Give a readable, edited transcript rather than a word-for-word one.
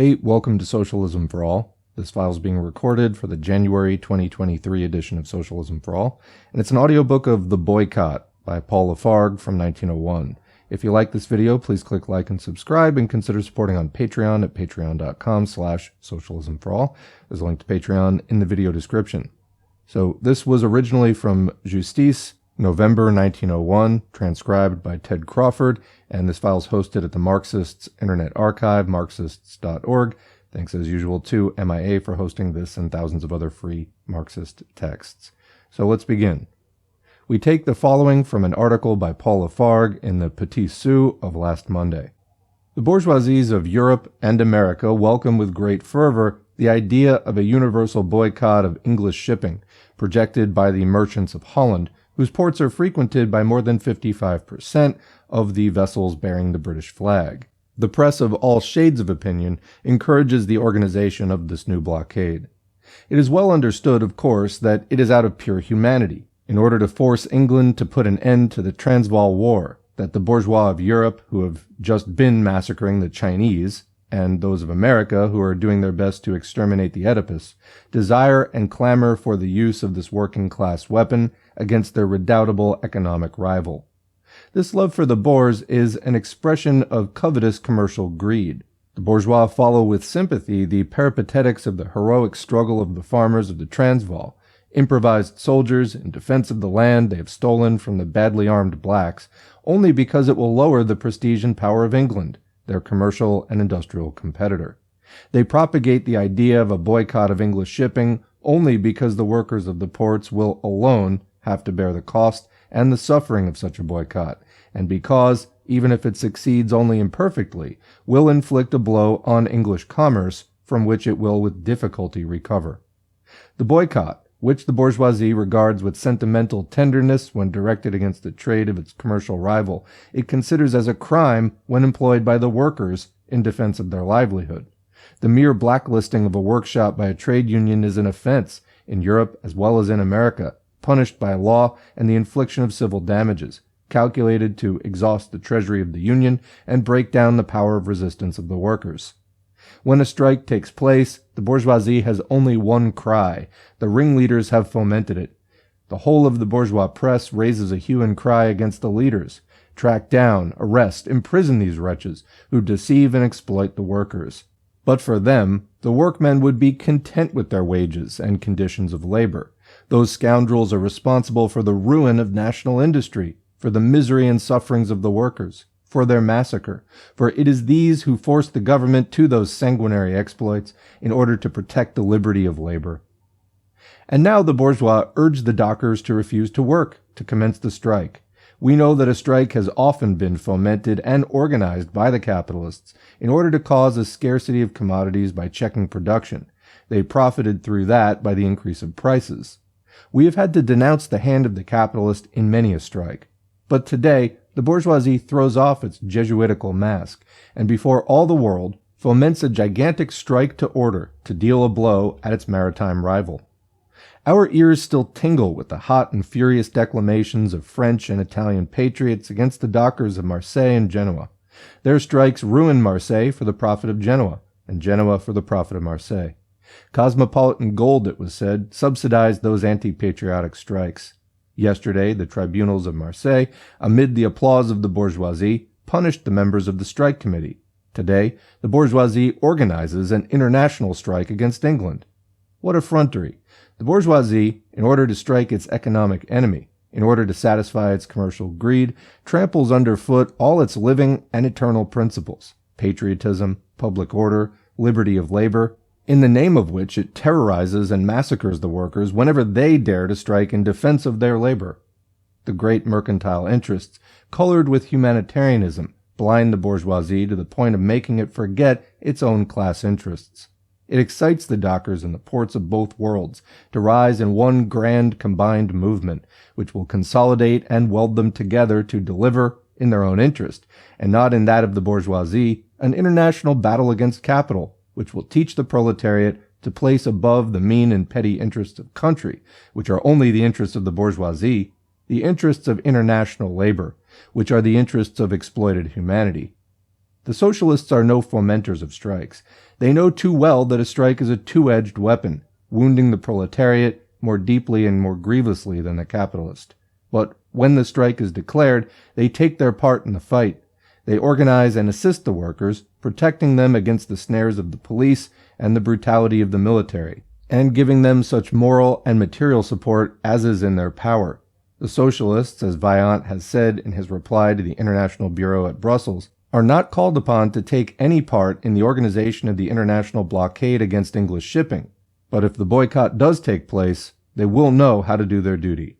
Hey, welcome to Socialism for All. This file is being recorded for the January 2023 edition of Socialism for All, and it's an audiobook of The Boycott by Paul LaFargue from 1901. If you like this video, please click like and subscribe, and consider supporting on Patreon at patreon.com/socialismforall. There's a link to Patreon in the video description. So this was originally from Justice, November 1901, transcribed by Ted Crawford, and this file is hosted at the Marxists Internet Archive, marxists.org. Thanks as usual to MIA for hosting this and thousands of other free Marxist texts. So let's begin. We take the following from an article by Paul LaFargue in the Petit Sous of last Monday. The bourgeoisies of Europe and America welcome with great fervor the idea of a universal boycott of English shipping, projected by the merchants of Holland, whose ports are frequented by more than 55% of the vessels bearing the British flag. The press of all shades of opinion encourages the organization of this new blockade. It is well understood, of course, that it is out of pure humanity, in order to force England to put an end to the Transvaal War, that the bourgeois of Europe, who have just been massacring the Chinese, and those of America, who are doing their best to exterminate the Oedipus, desire and clamor for the use of this working-class weapon against their redoubtable economic rival. This love for the Boers is an expression of covetous commercial greed. The bourgeois follow with sympathy the peripatetics of the heroic struggle of the farmers of the Transvaal, improvised soldiers in defense of the land they have stolen from the badly armed blacks, only because it will lower the prestige and power of England, their commercial and industrial competitor. They propagate the idea of a boycott of English shipping only because the workers of the ports will alone have to bear the cost and the suffering of such a boycott, and because, even if it succeeds only imperfectly, will inflict a blow on English commerce from which it will with difficulty recover. The boycott, which the bourgeoisie regards with sentimental tenderness when directed against the trade of its commercial rival, it considers as a crime when employed by the workers in defense of their livelihood. The mere blacklisting of a workshop by a trade union is an offense, in Europe as well as in America, punished by law and the infliction of civil damages, calculated to exhaust the treasury of the union and break down the power of resistance of the workers. When a strike takes place, the bourgeoisie has only one cry. The ringleaders have fomented it. The whole of the bourgeois press raises a hue and cry against the leaders. Track down, arrest, imprison these wretches who deceive and exploit the workers. But for them, the workmen would be content with their wages and conditions of labor. Those scoundrels are responsible for the ruin of national industry, for the misery and sufferings of the workers, for their massacre, for it is these who force the government to those sanguinary exploits in order to protect the liberty of labor. And now the bourgeois urge the dockers to refuse to work, to commence the strike. We know that a strike has often been fomented and organized by the capitalists in order to cause a scarcity of commodities by checking production. They profited through that by the increase of prices. We have had to denounce the hand of the capitalist in many a strike. But today, the bourgeoisie throws off its Jesuitical mask, and before all the world, foments a gigantic strike to order to deal a blow at its maritime rival. Our ears still tingle with the hot and furious declamations of French and Italian patriots against the dockers of Marseille and Genoa. Their strikes ruin Marseille for the profit of Genoa, and Genoa for the profit of Marseille. Cosmopolitan gold, it was said, subsidized those anti-patriotic strikes. Yesterday, the tribunals of Marseille, amid the applause of the bourgeoisie, punished the members of the strike committee. Today, the bourgeoisie organizes an international strike against England. What effrontery! The bourgeoisie, in order to strike its economic enemy, in order to satisfy its commercial greed, tramples underfoot all its living and eternal principles, patriotism, public order, liberty of labor, in the name of which it terrorizes and massacres the workers whenever they dare to strike in defense of their labor. The great mercantile interests, colored with humanitarianism, blind the bourgeoisie to the point of making it forget its own class interests. It excites the dockers in the ports of both worlds to rise in one grand combined movement, which will consolidate and weld them together to deliver, in their own interest, and not in that of the bourgeoisie, an international battle against capital, which will teach the proletariat to place above the mean and petty interests of country, which are only the interests of the bourgeoisie, the interests of international labor, which are the interests of exploited humanity. The socialists are no fomenters of strikes. They know too well that a strike is a two-edged weapon, wounding the proletariat more deeply and more grievously than the capitalist. But when the strike is declared, they take their part in the fight. They organize and assist the workers, protecting them against the snares of the police and the brutality of the military, and giving them such moral and material support as is in their power. The socialists, as Vaillant has said in his reply to the International Bureau at Brussels, are not called upon to take any part in the organization of the international blockade against English shipping. But if the boycott does take place, they will know how to do their duty.